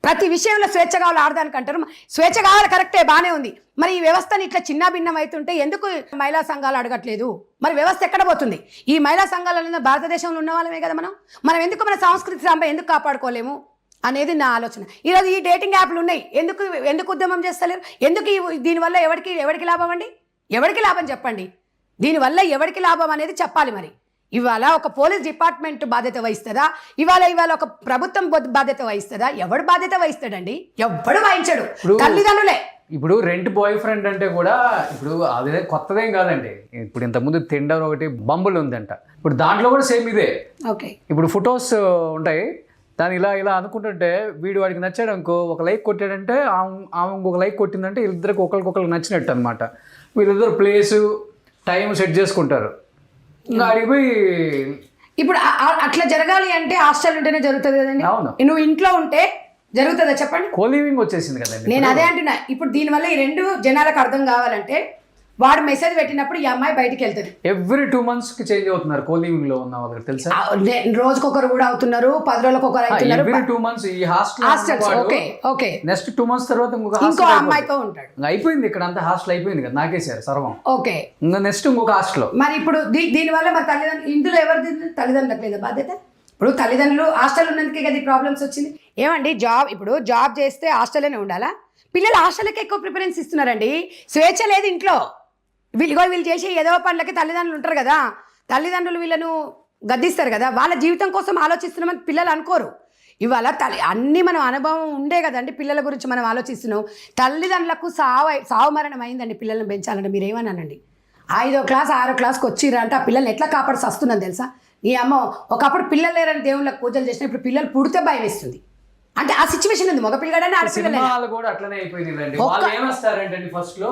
ప్రతి విషయంలో స్వేచ్ఛ కావాలి ఆడదానికి అంటారు. స్వేచ్ఛ కావాలి, కరెక్టే, బాగానే ఉంది. మరి ఈ వ్యవస్థని ఇట్లా చిన్న భిన్నం అవుతుంటే ఎందుకు మహిళా సంఘాలు అడగట్లేదు? మరి వ్యవస్థ ఎక్కడ పోతుంది? ఈ మహిళా సంఘాలలో భారతదేశంలో ఉన్న వాళ్ళమే కదా మనం ఎందుకు మన సంస్కృతి సంపద ఎందుకు కాపాడుకోలేము అనేది నా ఆలోచన. ఈరోజు ఈ డేటింగ్ యాప్లు ఉన్నాయి, ఎందుకు ఉద్యమం చేస్తలేరు? ఎందుకు దీనివల్ల ఎవరికి లాభం అండి? ఎవరికి లాభం చెప్పండి? దీనివల్ల ఎవరికి లాభం అనేది చెప్పాలి. మరి ఇవాళ ఒక పోలీస్ డిపార్ట్మెంట్ బాధ్యత వహిస్తుందా? ఇవాళ ఒక ప్రభుత్వం బాధ్యత వహిస్తుందా? ఎవడు బాధ్యత వహిస్తాడండి? ఎవడు వహించడు, తల్లిదండ్రులే.
ఇప్పుడు రెంట్ బాయ్ ఫ్రెండ్ అంటే కూడా ఇప్పుడు అదే కొత్తదేం కాదండి. ఇప్పుడు ఇంతకుముందు తిండర్ ఒకటి బంబుల్ ఉందంట, ఇప్పుడు దాంట్లో కూడా సేమ్ ఇదే.
ఓకే,
ఇప్పుడు ఫొటోస్ ఉంటాయి, దాన్ని ఇలా అనుకుంటుంటే వీడు వాడికి నచ్చాడు అనుకో, ఒక లైక్ కొట్టాడంటే ఆమె ఇంకొక లైక్ కొట్టిందంటే వీళ్ళిద్దరికి ఒకరికి నచ్చినట్టు అనమాట. వీళ్ళిద్దరు ప్లేసు టైం సెట్ చేసుకుంటారు. ఇంకా అడిగిపోయి
ఇప్పుడు అట్లా జరగాలి అంటే హాస్టల్ ఉంటేనే జరుగుతుంది కదండి.
అవును,
నువ్వు ఇంట్లో ఉంటే జరుగుతుందా చెప్పండి?
కోలివింగ్ వచ్చేసింది కదండి.
నేను అదే అంటున్నా. ఇప్పుడు దీనివల్ల ఈ రెండు జనాలకు అర్థం కావాలంటే, వాడు మెసేజ్ పెట్టినప్పుడు ఈ అమ్మాయి బయటికి వెళ్తుంది.
ఎవ్రీ 2 months చేంజ్ అవుతున్నారు కోలివింగ్ లో ఉన్న వాళ్ళకి తెలుసా?
రోజుకొకరు కూడా అవుతున్నారు, 10 రోజులకు ఒకరు అవుతున్నారు.
ఎవ్రీ 2 months ఈ హాస్టల్.
ఓకే,
నెక్స్ట్ 2 months తర్వాత
ఇంకో అమ్మాయితో ఉంటాడు.
అయిపోయింది, ఇక్కడ అంతా హాస్టల్ అయిపోయింది కదా, నాకేసారు సర్వం.
ఓకే,
ఇంకా నెక్స్ట్ ఇంకొక హాస్టల్.
మరి ఇప్పుడు దీనివల్ల మరి తల్లిదండ్రులు, ఇందులో ఎవరిది తల్లిదండ్రులకు లేదా బాధ్యత? ఇప్పుడు తల్లిదండ్రులు హాస్టల్ ఉన్నందుకే కదా ఈ ప్రాబ్లమ్స్ వచ్చింది. ఏమండి, ఇప్పుడు జాబ్ చేస్తే హాస్టల్లోనే ఉండాలా? పిల్లలు హాస్టల్కి ఎక్కువ ప్రిఫరెన్స్ ఇస్తున్నారండి. స్వేచ్ఛ లేదు ఇంట్లో. వీళ్ళు చేసే ఏదో పనులకి తల్లిదండ్రులు ఉంటారు కదా, తల్లిదండ్రులు వీళ్ళను గద్దిస్తారు కదా, వాళ్ళ జీవితం కోసం ఆలోచిస్తున్నామని పిల్లలు అనుకోరు. ఇవాళ అన్నీ మనం అనుభవం ఉండే కదండి, పిల్లల గురించి మనం ఆలోచిస్తున్నాం. తల్లిదండ్రులకు సావు మరణం అయిందండి పిల్లల్ని పెంచాలంటే. మీరేమన్నానండి, 5వ క్లాస్ 6వ క్లాస్కి వచ్చిర్రంటే ఆ పిల్లల్ని ఎట్లా కాపాడి వస్తున్నాను తెలుసా? నీ అమ్మ ఒకప్పుడు పిల్లలు లేరని దేవుళ్ళకి పూజలు చేసిన, ఇప్పుడు పిల్లలు పుడితే భయం వేస్తుంది. అంటే ఆ సిచ్యువేషన్ ఉంది. మగ పిల్లగాడని
సినిమాలు కూడా అట్లనే అయిపోయిందండి. వాళ్ళు ఏమొస్తారంటే ఫస్ట్ లో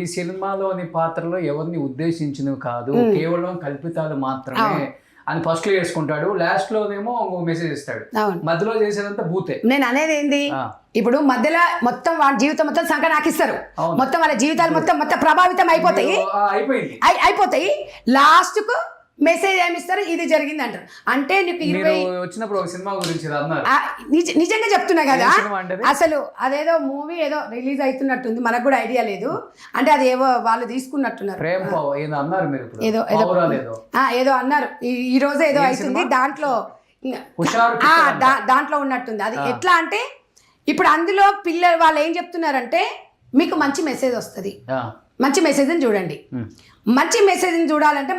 ఈ సినిమాలోని పాత్రలో ఎవరిని ఉద్దేశించినవి కాదు, కేవలం కల్పితాలు మాత్రమే అని ఫస్ట్ లో వేసుకుంటాడు. లాస్ట్ లోనేమో మెసేజ్ ఇస్తాడు, మధ్యలో చేసేదంతా భూతే.
నేను అనేది ఏంది, ఇప్పుడు మధ్యలో మొత్తం వాళ్ళ జీవితం మొత్తం సంఖ్య నాకిస్తారు, మొత్తం వాళ్ళ జీవితాలు మొత్తం ప్రభావితం అయిపోతాయి. లాస్ట్ కు మెసేజ్ ఏమిస్తారు, ఇది జరిగింది అంటారు. అంటే నీకు
వచ్చినప్పుడు ఒక సినిమా గురించి
నిజంగా చెప్తున్నా కదా, అసలు అదేదో మూవీ ఏదో రిలీజ్ అవుతున్నట్టుంది, మనకు కూడా ఐడియా లేదు. అంటే అది ఏవో వాళ్ళు తీసుకున్నట్టున్నారు, ఏదో అన్నారు ఈ రోజు ఏదో అవుతుంది, దాంట్లో ఉన్నట్టుంది. అది ఎట్లా అంటే, ఇప్పుడు అందులో పిల్లలు వాళ్ళు ఏం చెప్తున్నారంటే, మీకు మంచి మెసేజ్ వస్తుంది, మంచి మెసేజ్ని చూడండి. మంచి మెసేజ్ని చూడాలంటే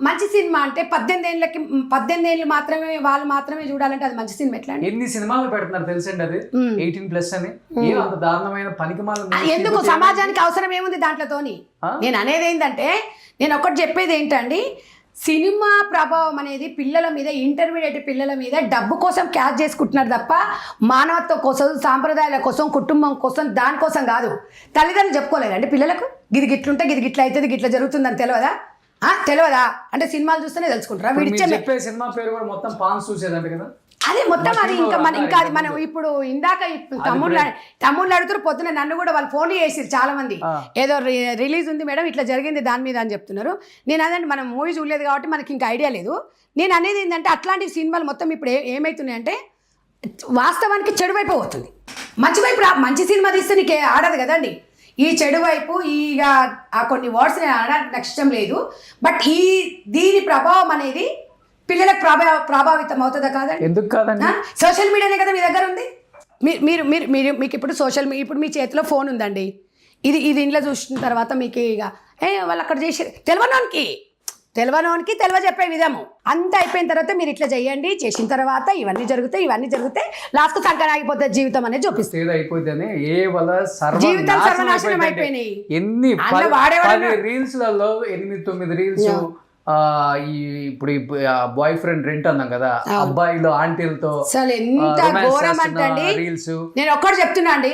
మంచి సినిమా అంటే 18 ఏళ్ళు మాత్రమే వాళ్ళు మాత్రమే చూడాలంటే అది మంచి సినిమా ఎట్లా?
ఎన్ని సినిమాలు పెడుతున్నారు తెలుసండి, అది 18+ అని. అంత దారుణమైన పనికిమాల
ఎందుకు? సమాజానికి అవసరం ఏముంది దాంట్లోతోని? నేను అనేది ఏంటంటే, నేను ఒకటి చెప్పేది ఏంటండి, సినిమా ప్రభావం అనేది పిల్లల మీద, ఇంటర్మీడియట్ పిల్లల మీద డబ్బు కోసం క్యాచ్ చేసుకుంటున్నారు తప్ప మానవత్వం కోసం, సాంప్రదాయాల కోసం, కుటుంబం కోసం, దానికోసం కాదు. తల్లిదండ్రులు చెప్పుకోలేదండి పిల్లలకు, గిట్లుంటే గిట్లా అవుతుంది, గిట్లా జరుగుతుందని తెలియదా? అంటే సినిమాలు చూస్తేనే తెలుసుకుంటారా?
చెప్పే సినిమా పేరు కూడా మొత్తం పాన్స్ చూసేదంటే కదా,
అదే మొత్తం అది. ఇంకా అది మనం ఇప్పుడు ఇందాక తమ్ముళ్ళు అడుగుతారు, పొద్దున నన్ను కూడా వాళ్ళు ఫోన్ చేసిరు చాలా మంది, ఏదో రిలీజ్ ఉంది మేడం ఇట్లా జరిగింది దాని మీద అని చెప్తున్నారు. నేను అదంటే మనం మూవీ చూడలేదు కాబట్టి మనకి ఇంకా ఐడియా లేదు. నేను అనేది ఏంటంటే, అట్లాంటి సినిమాలు మొత్తం ఇప్పుడు ఏమవుతున్నాయంటే, వాస్తవానికి చెడు వైపు పోతుంది. మంచి వైపు మంచి సినిమా తీస్తే నీకు ఆడదు కదండి. ఈ చెడు వైపు ఇక ఆ కొన్ని వర్డ్స్ నేను అనడానికి నాకు ఇష్టం లేదు. బట్ దీని ప్రభావం అనేది పిల్లలకు ప్రభావితం అవుతుందా కాదండి?
ఎందుకు కాదండి?
సోషల్ మీడియానే కదా మీ దగ్గర ఉంది. మీకు ఇప్పుడు ఇప్పుడు మీ చేతిలో ఫోన్ ఉందండి. ఇది ఇంట్లో చూసిన తర్వాత మీకు ఇక వాళ్ళు అక్కడ చేసి తెలియనోనికి చెప్పే విధము అంతా అయిపోయిన తర్వాత మీరు ఇట్లా చేయండి, చేసిన తర్వాత ఇవన్నీ జరుగుతాయి, లాస్ట్ సంకరం ఆగిపోతుంది జీవితం అనేది చూపిస్తుంది.
జీవితం సర్వనాశనం అయిపోయినాయి. ఎన్ని రీల్స్ లలో 8-9 రీల్స్ ఈ ఇప్పుడు బాయ్ ఫ్రెండ్ రెంట్ అన్నాం కదా, అబ్బాయిలు ఆంటీలతో
అసలు ఎంత ఘోరం అంటే
రీల్స్.
నేను ఒక్కటి చెప్తున్నా అండి,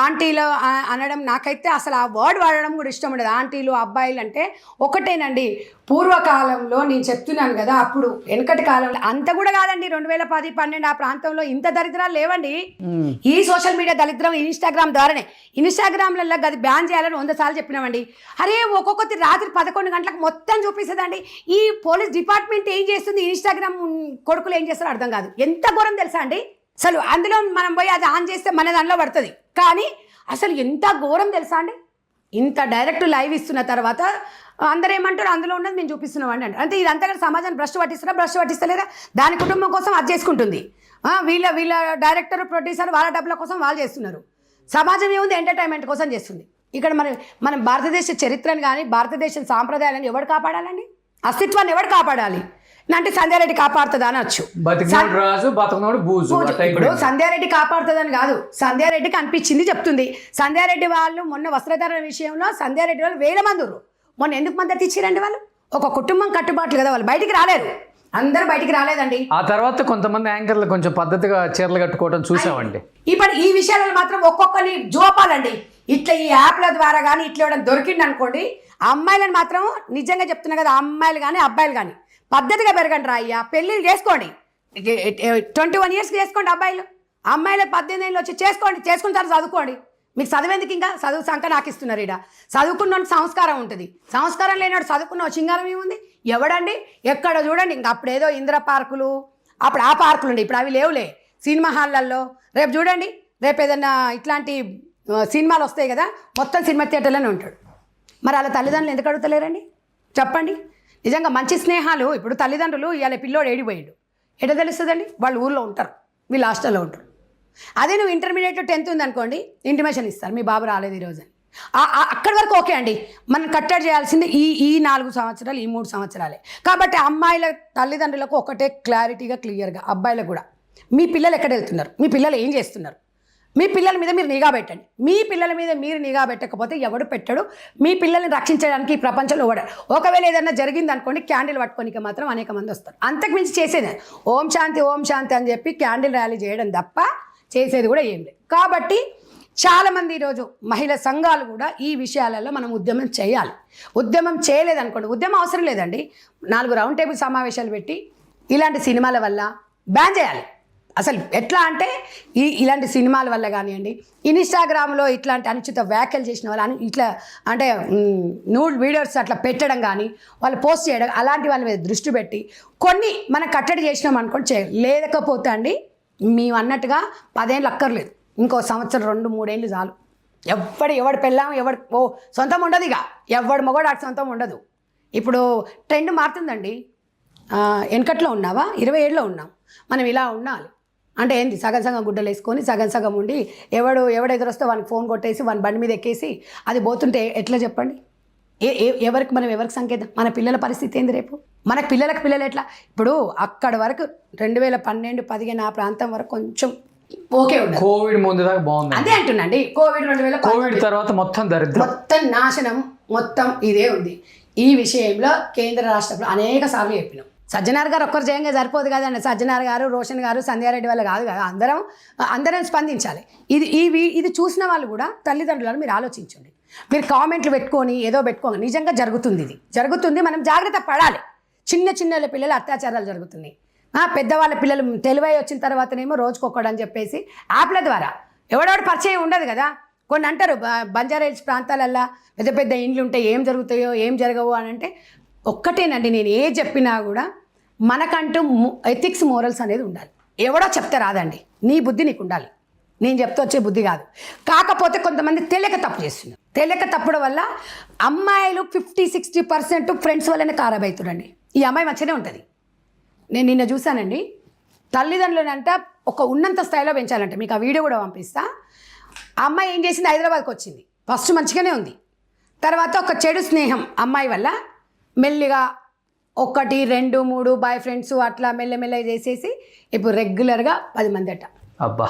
ఆంటీలు అనడం నాకైతే అసలు ఆ వర్డ్ వాడడం కూడా ఇష్టం ఉండదు. ఆంటీలు అబ్బాయిలు అంటే ఒకటేనండి. పూర్వకాలంలో నేను చెప్తున్నాను కదా, అప్పుడు వెనకటి కాలంలో అంత కూడా కాదండి, 2010, 12 ఆ ప్రాంతంలో ఇంత దరిద్రాలు లేవండి. ఈ సోషల్ మీడియా దరిద్రం ఇన్స్టాగ్రామ్ ద్వారానే. ఇన్స్టాగ్రామ్లలో అది బ్యాన్ చేయాలని 100 సార్లు చెప్పినామండి. అరే ఒక్కొక్కటి రాత్రి 11 గంటలకు మొత్తం చూపిస్తుందండి. ఈ పోలీస్ డిపార్ట్మెంట్ ఏం చేస్తుంది, ఇన్స్టాగ్రామ్ కొడుకులు ఏం చేస్తారో అర్థం కాదు. ఎంత ఘోరం తెలుసా అండి అసలు. అందులో మనం పోయి అది ఆన్ చేస్తే మన దానిలో పడుతుంది, కానీ అసలు ఎంత ఘోరం తెలుసా అండి. ఇంత డైరెక్ట్ లైవ్ ఇస్తున్న తర్వాత అందరూ ఏమంటారు, అందులో ఉన్నది మేము చూపిస్తున్నాం అండి అంటే ఇదంతా కూడా సమాజాన్ని భ్రష్టు పట్టిస్తలేదా? దాని కుటుంబం కోసం అది చేసుకుంటుంది. వీళ్ళ డైరెక్టర్ ప్రొడ్యూసర్ వాళ్ళ డబ్బుల కోసం వాళ్ళు చేస్తున్నారు. సమాజం ఏముంది, ఎంటర్టైన్మెంట్ కోసం చేస్తుంది. ఇక్కడ మనం భారతదేశ చరిత్రను కానీ భారతదేశం సాంప్రదాయాలను ఎవరు కాపాడాలండి? అస్తిత్వాన్ని ఎవరు కాపాడాలి అంటే సంధ్యారెడ్డి కాపాడుతుందా అనొచ్చు. ఇప్పుడు సంధ్యారెడ్డి కాపాడుతుందని కాదు, సంధ్యారెడ్డికి అనిపించింది చెప్తుంది. సంధ్యారెడ్డి వాళ్ళు మొన్న వస్త్రధారణ విషయంలో సంధ్యారెడ్డి వాళ్ళు 1000 మంది ఉన్నారు. మొన్న ఎందుకు మద్దతు ఇచ్చిరండి? వాళ్ళు ఒక కుటుంబం కట్టుబాట్లు కదా, వాళ్ళు బయటికి రాలేరు, అందరూ బయటికి రాలేదండి.
ఆ తర్వాత కొంతమంది యాంకర్లు కొంచెం పద్ధతిగా చీరలు కట్టుకోవడం చూసామండి.
ఇప్పుడు ఈ విషయాలను మాత్రం ఒక్కొక్కరిని జోపాలండి. ఇట్లా ఈ యాప్ల ద్వారా కానీ ఇట్లా ఇవ్వడం దొరికింది అనుకోండి, అమ్మాయిలను మాత్రం నిజంగా చెప్తున్నా కదా, అమ్మాయిలు కానీ అబ్బాయిలు కానీ పద్ధతిగా పెరగండి రా అయ్యా. పెళ్ళిళ్ళు చేసుకోండి, 21 years చేసుకోండి అబ్బాయిలు. అమ్మాయిలు 18 ఏళ్ళు వచ్చి చేసుకున్న తర్వాత చదువుకోండి. మీకు చదివేందుకు ఇంకా చదువు సంఖ నాకు ఇస్తున్నారు. ఇక్కడ చదువుకున్నోడికి సంస్కారం ఉంటుంది, సంస్కారం లేనివాడు చదువుకున్న సింగారం ఏముంది? ఎవడండి ఎక్కడ చూడండి. ఇంకా అప్పుడు ఏదో ఇంద్ర పార్కులు, అప్పుడు ఆ పార్కులు ఉండే, ఇప్పుడు అవి లేవులే. సినిమా హాళ్ళల్లో రేపు చూడండి, రేపు ఏదన్నా ఇట్లాంటి సినిమాలు వస్తాయి కదా, మొత్తం సినిమా థియేటర్లోనే ఉంటాడు. మరి వాళ్ళ తల్లిదండ్రులు ఎందుకు అడుగుతలేరండి చెప్పండి? నిజంగా మంచి స్నేహాలు. ఇప్పుడు తల్లిదండ్రులు ఇవాళ పిల్లోడు ఏడిపోయాడు ఎట తెలుస్తుందండి? వాళ్ళు ఊళ్ళో ఉంటారు, వీళ్ళు హాస్టల్లో ఉంటారు. అదే నువ్వు ఇంటర్మీడియట్ 10th ఉందనుకోండి, ఇంటిమేషన్ ఇస్తారు, మీ బాబు రాలేదు ఈరోజు అని. అక్కడి వరకు ఓకే అండి. మనం కట్టడి చేయాల్సింది ఈ 4 సంవత్సరాలు, ఈ 3 సంవత్సరాలే. కాబట్టి అమ్మాయిల తల్లిదండ్రులకు ఒకటే క్లారిటీగా క్లియర్గా, అబ్బాయిలకు కూడా, మీ పిల్లలు ఎక్కడ వెళ్తున్నారు, మీ పిల్లలు ఏం చేస్తున్నారు, మీ పిల్లల మీద మీరు నిఘా పెట్టండి. మీ పిల్లల మీద మీరు నిఘా పెట్టకపోతే ఎవడు పెట్టడు. మీ పిల్లల్ని రక్షించడానికి ఈ ప్రపంచంలో ఒకవేళ ఏదైనా జరిగింది అనుకోండి, క్యాండిల్ పట్టుకోనికి మాత్రం అనేక మంది వస్తారు. అంతకుమించి చేసేది ఓం శాంతి ఓం శాంతి అని చెప్పి క్యాండిల్ ర్యాలీ చేయడం తప్ప చేసేది కూడా ఏం లేదు. కాబట్టి చాలామంది ఈరోజు మహిళా సంఘాలు కూడా ఈ విషయాలలో మనం ఉద్యమం చేయాలి. ఉద్యమం చేయలేదనుకోండి, ఉద్యమం అవసరం లేదండి, 4 రౌండ్ టేబుల్ సమావేశాలు పెట్టి ఇలాంటి సినిమాల వల్ల బ్యాన్ చేయాలి. అసలు ఎట్లా అంటే ఇలాంటి సినిమాల వల్ల కానివ్వండి, ఇన్స్టాగ్రామ్లో ఇట్లాంటి అనుచిత వ్యాఖ్యలు చేసిన వాళ్ళు ఇట్లా అంటే న్యూడ్ వీడియోస్ అట్లా పెట్టడం కానీ, వాళ్ళు పోస్ట్ చేయడం, అలాంటి వాళ్ళ మీద దృష్టి పెట్టి కొన్ని మనం కట్టడి చేసినాం అనుకోండి లేకపోతే అండి మేము అన్నట్టుగా 10 ఏళ్ళు అక్కర్లేదు, ఇంకో సంవత్సరం 2-3 ఏళ్ళు చాలు. ఎవడు పెళ్ళాం సొంతం ఉండదు. ఇక ఎవడు మగవాడు అటు సొంతం ఉండదు. ఇప్పుడు ట్రెండ్ మారుతుందండి. వెనకట్లో ఉన్నావా, 20 ఏళ్ళలో ఉన్నాం, మనం ఇలా ఉండాలి అంటే ఏంది? సగం గుడ్డలు వేసుకొని సగం ఉండి ఎవడు ఎదురొస్తే వానికి ఫోన్ కొట్టేసి వాని బండి మీద ఎక్కేసి అది పోతుంటే ఎట్లా చెప్పండి? ఎవరికి సంకేతం? మన పిల్లల పరిస్థితి ఏంది రేపు? మన పిల్లలు ఎట్లా? ఇప్పుడు అక్కడి వరకు 2012, 15 ఆ ప్రాంతం వరకు కొంచెం ఓకే ఉంది.
కోవిడ్ ముందు దాకా బాగుంది,
అదే అంటున్నాండి. కోవిడ్
తర్వాత మొత్తం దరిద్రం,
మొత్తం నాశనం, మొత్తం ఇదే ఉంది. ఈ విషయంలో కేంద్ర రాష్ట్రంలో అనేక సార్లు చెప్పినాం. సజ్జనార్ గారు ఒక్కరు చేయంగా సరిపోదు కదండి. సజ్జనార్ గారు, రోషన్ గారు, సంధ్యారెడ్డి వాళ్ళు కాదు కదా, అందరం స్పందించాలి. ఇది చూసిన వాళ్ళు కూడా తల్లిదండ్రులను మీరు ఆలోచించండి. మీరు కామెంట్లు పెట్టుకొని ఏదో పెట్టుకోండి, నిజంగా జరుగుతుంది. మనం జాగ్రత్త పడాలి. చిన్న పిల్లల అత్యాచారాలు జరుగుతున్నాయి. పెద్దవాళ్ళ పిల్లలు తెలివై వచ్చిన తర్వాతనేమో రోజుకొక్కడని చెప్పేసి యాప్ల ద్వారా ఎవడెవడు పరిచయం ఉండదు కదా. కొన్ని అంటారు బంజారాహిల్స్ ప్రాంతాలల్లో పెద్ద ఇండ్లు ఉంటే ఏం జరుగుతాయో ఏం జరగవు అని అంటే ఒక్కటేనండి, నేను ఏ చెప్పినా కూడా మనకంటూ ఎథిక్స్ మోరల్స్ అనేది ఉండాలి. ఎవడో చెప్తే రాదండి, నీ బుద్ధి నీకు ఉండాలి. నేను చెప్తే వచ్చే బుద్ధి కాదు. కాకపోతే కొంతమంది తెలియక తప్పు చేస్తున్నారు. తెలియక తప్పడం వల్ల అమ్మాయిలు 50-60% ఫ్రెండ్స్ వల్లనే ఖరాబ్ అవుతుందండి. ఈ అమ్మాయి మంచిగానే ఉంటుంది. నేను నిన్న చూశానండి, తల్లిదండ్రులంట ఒక ఉన్నంత స్థాయిలో పెంచాలంట. మీకు ఆ వీడియో కూడా పంపిస్తా. ఆ అమ్మాయి ఏం చేసింది, హైదరాబాద్కి వచ్చింది. ఫస్ట్ మంచిగానే ఉంది, తర్వాత ఒక చెడు స్నేహం అమ్మాయి వల్ల మెల్లిగా 1, 2, 3 బాయ్ ఫ్రెండ్స్ అట్లా మెల్లమెల్ల చేసేసి ఇప్పుడు రెగ్యులర్గా 10 మంది అట్ట.
అబ్బా,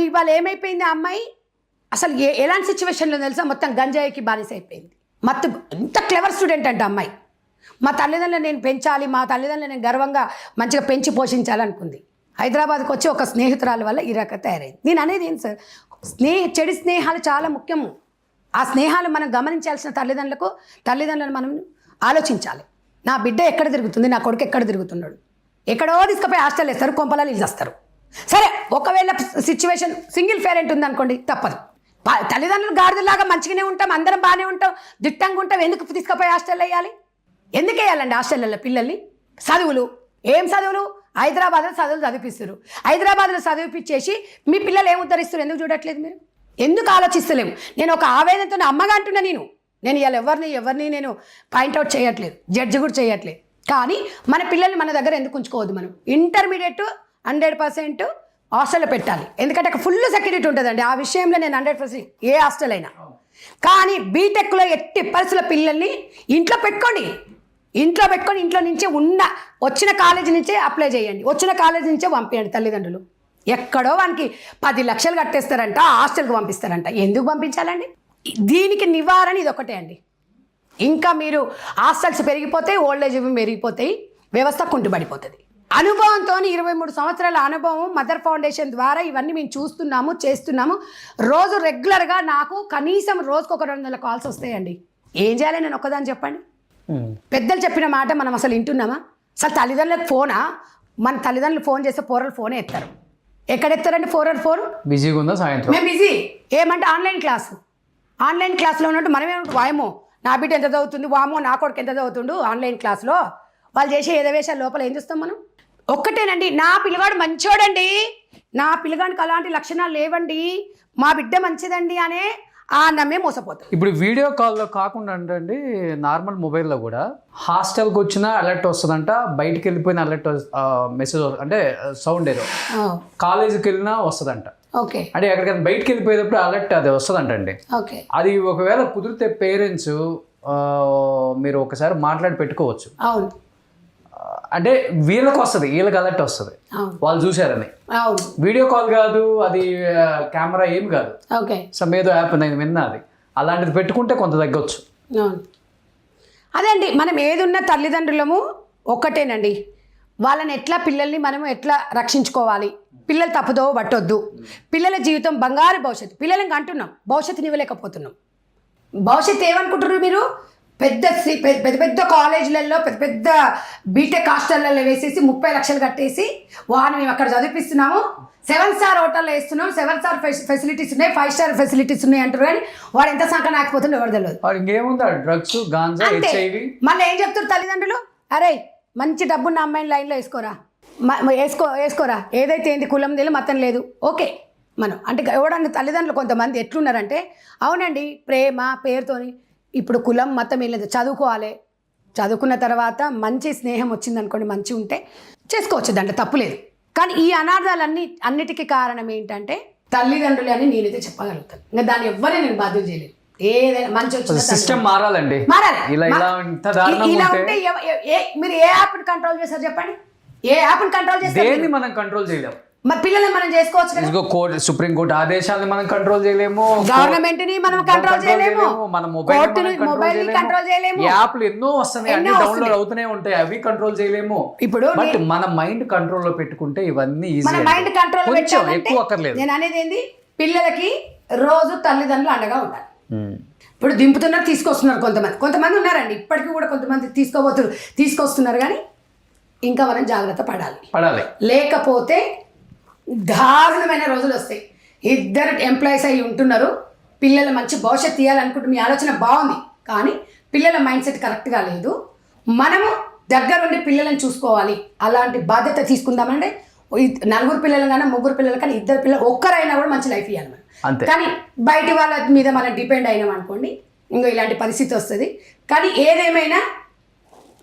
ఇవాళ ఏమైపోయింది, ఆ అమ్మాయి అసలు ఎలాంటి సిచ్యువేషన్లో తెలుసా, మొత్తం గంజాయికి బానిస అయిపోయింది. ఎంత క్లెవర్ స్టూడెంట్ అంటే అమ్మాయి, మా తల్లిదండ్రులు నేను పెంచాలి, మా తల్లిదండ్రులు నేను గర్వంగా మంచిగా పెంచి పోషించాలనుకుంది. హైదరాబాద్కి వచ్చి ఒక స్నేహితురాల వల్ల ఈ రకంగా తయారైంది. నేను అనేది ఏంటి సార్, చెడు స్నేహాలు చాలా ముఖ్యము. ఆ స్నేహాలు మనం గమనించాల్సిన తల్లిదండ్రులను మనం ఆలోచించాలి. నా బిడ్డ ఎక్కడ తిరుగుతుంది, నా కొడుకు ఎక్కడ తిరుగుతున్నాడు, ఎక్కడో తీసుకుపోయి హాస్టల్ వేస్తారు, కొంపలాలు ఇల్లేస్తారు. సరే, ఒకవేళ సిచ్యువేషన్ సింగిల్ పేరెంట్ ఉందనుకోండి, తప్పదు. తల్లిదండ్రులు గాడిదలాగా మంచిగానే ఉంటాం, అందరం బాగానే ఉంటాం, దిట్టంగా ఉంటాం, ఎందుకు తీసుకుపోయి హాస్టల్ వేయాలి? ఎందుకు వేయాలండి హాస్టల్లో పిల్లల్ని? చదువులు ఏం చదువులు? హైదరాబాద్లో చదువులు చదివిపిస్తారు. హైదరాబాద్లో చదివిపించేసి మీ పిల్లలు ఏం ఉద్ధరిస్తారు? ఎందుకు చూడట్లేదు మీరు? ఎందుకు ఆలోచిస్తలేము? నేను ఒక ఆవేదనతో అమ్మగా అంటున్నా. నేను ఇవాళ ఎవరిని నేను పాయింట్అవుట్ చేయట్లేదు, జడ్జి కూడా చేయట్లేదు. కానీ మన పిల్లల్ని మన దగ్గర ఎందుకు ఉంచుకోవద్దు? మనం ఇంటర్మీడియట్ 100% హాస్టల్లో పెట్టాలి. ఎందుకంటే అక్కడ ఫుల్ సెక్యూరిటీ ఉంటుందండి. ఆ విషయంలో నేను 100% ఏ హాస్టల్ అయినా. కానీ బీటెక్లో ఎట్టి పరిస్థితుల పిల్లల్ని ఇంట్లో పెట్టుకొని ఇంట్లో నుంచే వచ్చిన కాలేజీ నుంచే అప్లై చేయండి, వచ్చిన కాలేజీ నుంచే పంపించండి. తల్లిదండ్రులు ఎక్కడో వానికి 10 లక్షలు కట్టేస్తారంట, హాస్టల్కి పంపిస్తారంట. ఎందుకు పంపించాలండి? దీనికి నివారణ ఇది ఒకటే అండి. ఇంకా మీరు హాస్టల్స్ పెరిగిపోతాయి, ఓల్డేజ్ పెరిగిపోతాయి, వ్యవస్థ కుంటుపడిపోతుంది. అనుభవంతో 23 సంవత్సరాల అనుభవం మదర్ ఫౌండేషన్ ద్వారా ఇవన్నీ మేము చేస్తున్నాము. రోజు రెగ్యులర్గా నాకు కనీసం రోజుకు ఒక 200 కాల్స్ వస్తాయండి. ఏం చేయాలి నేను ఒక్కదాన్ని చెప్పండి? పెద్దలు చెప్పిన మాట మనం అసలు వింటున్నామా? అసలు తల్లిదండ్రులకు ఫోనా? మన తల్లిదండ్రులు ఫోన్ చేస్తే పోరలు ఫోనే ఎత్తారు. ఎక్కడ ఎత్తారండి? 4
బిజీగా ఉందా సాయంత్రం?
మేము బిజీ. ఏమంటే ఆన్లైన్ క్లాస్లో ఉన్నట్టు మనమే వాయమో నా బిడ్డ ఎంత చదువుతుంది, వామో నా కొడుకు ఎంత చదువుతుండు ఆన్లైన్ క్లాస్లో. వాళ్ళు చేసే ఎదవేశాల లోపల ఏం చూస్తాం మనం? ఒక్కటేనండి, నా పిల్లగాడు మంచోడండి, నా పిల్లగానికి అలాంటి లక్షణాలు లేవండి, మా బిడ్డ మంచిదండి అనే ఆ నమ్మే మోసపోతాం.
ఇప్పుడు వీడియో కాల్లో కాకుండా అండి, నార్మల్ మొబైల్లో కూడా హాస్టల్కి వచ్చిన అలర్ట్ వస్తుందంట, బయటికి వెళ్ళిపోయిన అలర్ట్ మెసేజ్ అంటే సౌండ్ ఏదో కాలేజీకి వెళ్ళినా వస్తుందంట.
ఓకే,
అంటే ఎక్కడికైనా బయటికి వెళ్ళిపోయేటప్పుడు అలర్ట్ అది వస్తుందంట అండి.
ఓకే,
అది ఒకవేళ కుదిరితే పేరెంట్స్ మీరు ఒకసారి మాట్లాడి పెట్టుకోవచ్చు.
అవును,
అంటే వీళ్ళకి వస్తుంది, వీళ్ళకి అలర్ట్ వస్తుంది, వాళ్ళు చూసారని.
అవును,
వీడియో కాల్ కాదు, అది కెమెరా ఏం కాదు,
ఓకే,
సమ్మేదో యాప్ నేను విన్నా, అది అలాంటిది పెట్టుకుంటే కొంత తగ్గొచ్చు.
అవును, అదే అండి. మనం ఏదున్న తల్లిదండ్రులము ఒక్కటేనండి. వాళ్ళని పిల్లల్ని మనం ఎట్లా రక్షించుకోవాలి, పిల్లలు తప్పుదో పట్టొద్దు, పిల్లల జీవితం బంగారు భవిష్యత్తు. పిల్లలకి అంటున్నాం, భవిష్యత్తుని ఇవ్వలేకపోతున్నాం. భవిష్యత్తు ఏమనుకుంటున్నారు మీరు? పెద్ద కాలేజీలలో పెద్ద బీటెక్ హాస్టల్లో వేసేసి 30 లక్షలు కట్టేసి వాడిని మేము అక్కడ చదివిపిస్తున్నాము, 7 స్టార్ హోటల్లో వేస్తున్నాం, 7 స్టార్ ఫెసిలిటీస్ ఉన్నాయి, 5 స్టార్ ఫెసిలిటీస్ ఉన్నాయి అంటారు. కానీ వాడు ఎంత సంఖ్య నాకపోతుండే ఎవరు తెలియదు.
ఇంకేముందా డ్రగ్స్, గాంజా, హెచ్ఐవి.
మళ్ళీ ఏం చెప్తారు తల్లిదండ్రులు? అరే మంచి డబ్బున్న అమ్మాయిని లైన్లో వేసుకోరా, ఏదైతే ఏంది కులం లేదు మతం లేదు, ఓకే. మనం అంటే ఎవడన్నా తల్లిదండ్రులు కొంతమంది ఎట్లున్నారంటే, అవునండి ప్రేమ పేరుతోని ఇప్పుడు కులం మతం ఏం లేదు, చదువుకోవాలి, చదువుకున్న తర్వాత మంచి స్నేహం వచ్చిందనుకోండి, మంచి ఉంటే చేసుకోవచ్చు, దాంట్లో తప్పులేదు. కానీ ఈ అన్నిటికీ కారణం ఏంటంటే తల్లిదండ్రులు అని నేనైతే చెప్పగలుగుతాను. ఇంకా దాన్ని ఎవ్వరే నేను బాధ్యత చేయలేదు. ఏదైనా మంచి వచ్చిన
సిస్టమ్ మారాలండి.
ఇలా ఉంటే మీరు ఏ యాప్ని కంట్రోల్ చేస్తారు చెప్పండి? ఏ యాప్ని కంట్రోల్ చేస్తారు?
మనం కంట్రోల్ చేయలేము.
మరి పిల్లల్ని మనం చేసుకోవచ్చు కదా.
సుప్రీం కోర్టు ఆదేశాలను మనం కంట్రోల్ చేయలేము,
గవర్నమెంట్ ని మనం కంట్రోల్ చేయలేము,
మన మొబైల్
కంట్రోల్ చేయలేము.
యాప్లు ఎన్నో వస్తున్నాయి, అన్ని డౌన్లోడ్ అవుతూనే ఉంటాయి, అవి కంట్రోల్ చేయలేము.
ఇప్పుడు
బట్ మన మైండ్ కంట్రోల్ లో పెట్టుకుంటే ఇవన్నీ ఈజీ.
మన మైండ్ కంట్రోల్
ఎక్కువ అక్కర్లేదు.
నేను అనేది ఏంది, పిల్లలకి రోజు తల్లిదండ్రులు అండగా ఉండాలి. ఇప్పుడు దింపుతున్నారు, తీసుకొస్తున్నారు, కొంతమంది ఉన్నారండి ఇప్పటికీ కూడా, కొంతమంది తీసుకొస్తున్నారు. కానీ ఇంకా మనం జాగ్రత్త పడాలి. లేకపోతే దారుణమైన రోజులు వస్తాయి. 2 ఎంప్లాయీస్ అయ్యి ఉంటున్నారు, పిల్లలు మంచి భవిష్యత్తు తీయాలనుకుంటే మీ ఆలోచన బాగుంది, కానీ పిల్లల మైండ్ సెట్ కరెక్ట్గా లేదు. మనము దగ్గరుండి పిల్లలను చూసుకోవాలి. అలాంటి బాధ్యత తీసుకుందామంటే 4 పిల్లలు కానీ 3 పిల్లలు కానీ 2 పిల్లలు ఒక్కరైనా కూడా మంచి లైఫ్ ఇవ్వాలి మనం. కానీ బయట వాళ్ళ మీద మనం డిపెండ్ అయినాం అనుకోండి, ఇంకో ఇలాంటి పరిస్థితి వస్తుంది. కానీ ఏదేమైనా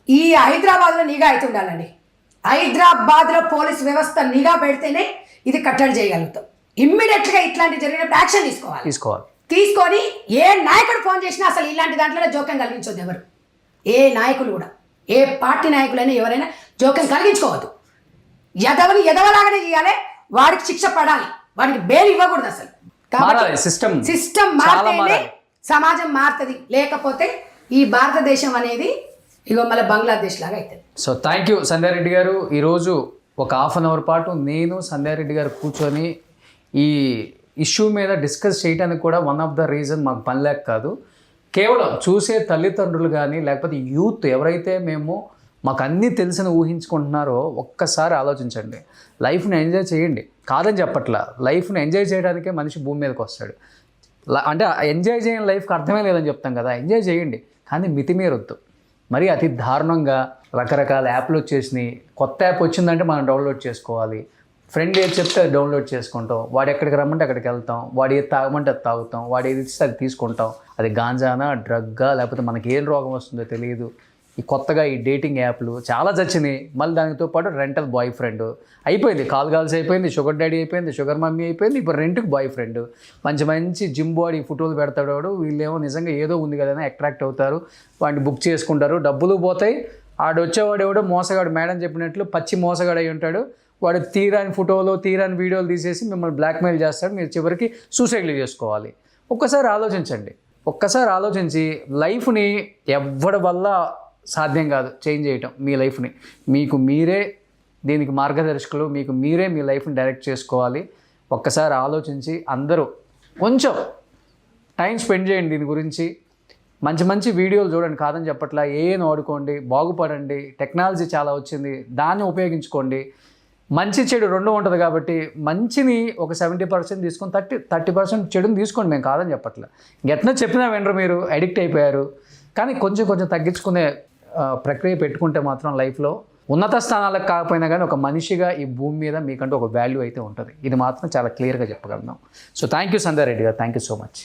ఈ హైదరాబాద్లో నిఘా అయితే ఉండాలండి. హైదరాబాద్లో పోలీస్ వ్యవస్థ నిఘా పెడితేనే ఇది కట్టడి చేయగలుగుతాం. ఇమ్మీడియట్గా ఇట్లాంటి జరిగినప్పుడు యాక్షన్ తీసుకొని ఏ నాయకుడు ఫోన్ చేసినా అసలు ఇలాంటి దాంట్లో జోక్యం కలిగించవద్దు. ఎవరు ఏ నాయకులు కూడా, ఏ పార్టీ నాయకులైనా ఎవరైనా జోక్యం కలిగించుకోవద్దు. ఎదవలాగానే చేయాలి, వాడికి శిక్ష పడాలి, వాడికి బెయిల్ ఇవ్వకూడదు అసలు. కాబట్టి సిస్టమ్ మారితేనే సమాజం మారుతుంది. లేకపోతే ఈ భారతదేశం అనేది ఇగో మళ్ళీ బంగ్లాదేశ్ లాగా అవుతుంది.
సో థ్యాంక్ యూ సంధ్యారెడ్డి గారు. ఈరోజు ఒక హాఫ్ అన్ అవర్ పాటు నేను సంధ్యారెడ్డి గారు కూర్చొని ఈ ఇష్యూ మీద డిస్కస్ చేయడానికి కూడా వన్ ఆఫ్ ద రీజన్ మాకు పని లేక కాదు, కేవలం చూసే తల్లిదండ్రులు కానీ లేకపోతే యూత్ ఎవరైతే మాకు అన్నీ తెలిసిన ఊహించుకుంటున్నారో ఒక్కసారి ఆలోచించండి. లైఫ్ని ఎంజాయ్ చేయండి, కాదని చెప్పట్లా. లైఫ్ని ఎంజాయ్ చేయడానికే మనిషి భూమి మీదకి వస్తాడు. అంటే ఎంజాయ్ చేయని లైఫ్కి అర్థమే లేదని చెప్తాం కదా. ఎంజాయ్ చేయండి కానీ మితిమీరొద్దు. మరి అతి దారుణంగా రకరకాల యాప్లు వచ్చేసినాయి. కొత్త యాప్ వచ్చిందంటే మనం డౌన్లోడ్ చేసుకోవాలి. ఫ్రెండ్ ఏది చెప్తే అది డౌన్లోడ్ చేసుకుంటాం. వాడు ఎక్కడికి రమ్మంటే అక్కడికి వెళ్తాం. వాడు ఏది తాగమంటే అది తాగుతాం. వాడు ఏది ఇస్తే అది తీసుకుంటాం. అది గాంజానా, డ్రగ్గా, లేకపోతే మనకి ఏం రోగం వస్తుందో తెలియదు. ఈ కొత్తగా ఈ డేటింగ్ యాప్లు చాలా చచ్చినాయి. మళ్ళీ దానితో పాటు రెంటల్ బాయ్ ఫ్రెండ్ అయిపోయింది. కాల్స్ అయిపోయింది, షుగర్ డాడీ అయిపోయింది, షుగర్ మమ్మీ అయిపోయింది. ఇప్పుడు రెంట్కి బాయ్ ఫ్రెండ్. మంచి జిమ్ బాడీ ఫోటోలు పెడతాడు వాడు. వీళ్ళేమో నిజంగా ఏదో ఉంది కదా అట్రాక్ట్ అవుతారు, వాడిని బుక్ చేసుకుంటారు, డబ్బులు పోతాయి. ఆడు వచ్చేవాడు ఎవడో మోసగాడు, మేడం చెప్పినట్లు పచ్చి మోసగాడు అయి ఉంటాడు. వాడు తీరాని ఫోటోలు తీరాని వీడియోలు తీసేసి మిమ్మల్ని బ్లాక్మెయిల్ చేస్తాడు. మీరు చివరికి సూసైడ్లు చేసుకోవాలి. ఒక్కసారి ఆలోచించండి. ఒక్కసారి ఆలోచించి లైఫ్ని ఎవరి వల్ల సాధ్యం కాదు చేంజ్ చేయటం. మీ లైఫ్ని మీకు మీరే దీనికి మార్గదర్శకులు. మీకు మీరే మీ లైఫ్ని డైరెక్ట్ చేసుకోవాలి. ఒక్కసారి ఆలోచించి అందరూ కొంచెం టైం స్పెండ్ చేయండి దీని గురించి. మంచి వీడియోలు చూడండి, కాదని చెప్పట్లా. ఏను వాడుకోండి, బాగుపడండి. టెక్నాలజీ చాలా వచ్చింది, దాన్ని ఉపయోగించుకోండి. మంచి చెడు రెండు ఉంటుంది కాబట్టి మంచిని ఒక 70% తీసుకొని 30% చెడుని తీసుకోండి. మేము కాదని చెప్పట్లా. ఎట్లా చెప్పినా వినరు, మీరు అడిక్ట్ అయిపోయారు. కానీ కొంచెం తగ్గించుకునే ప్రక్రియ పెట్టుకుంటే మాత్రం లైఫ్లో ఉన్నత స్థానాలకు కాకపోయినా కానీ ఒక మనిషిగా ఈ భూమి మీద మీకంటూ ఒక వాల్యూ అయితే ఉంటుంది. ఇది మాత్రం చాలా క్లియర్గా చెప్పగలను. సో థ్యాంక్ యూ సంధ్యారెడ్డి గారు, థ్యాంక్ యూ సో మచ్.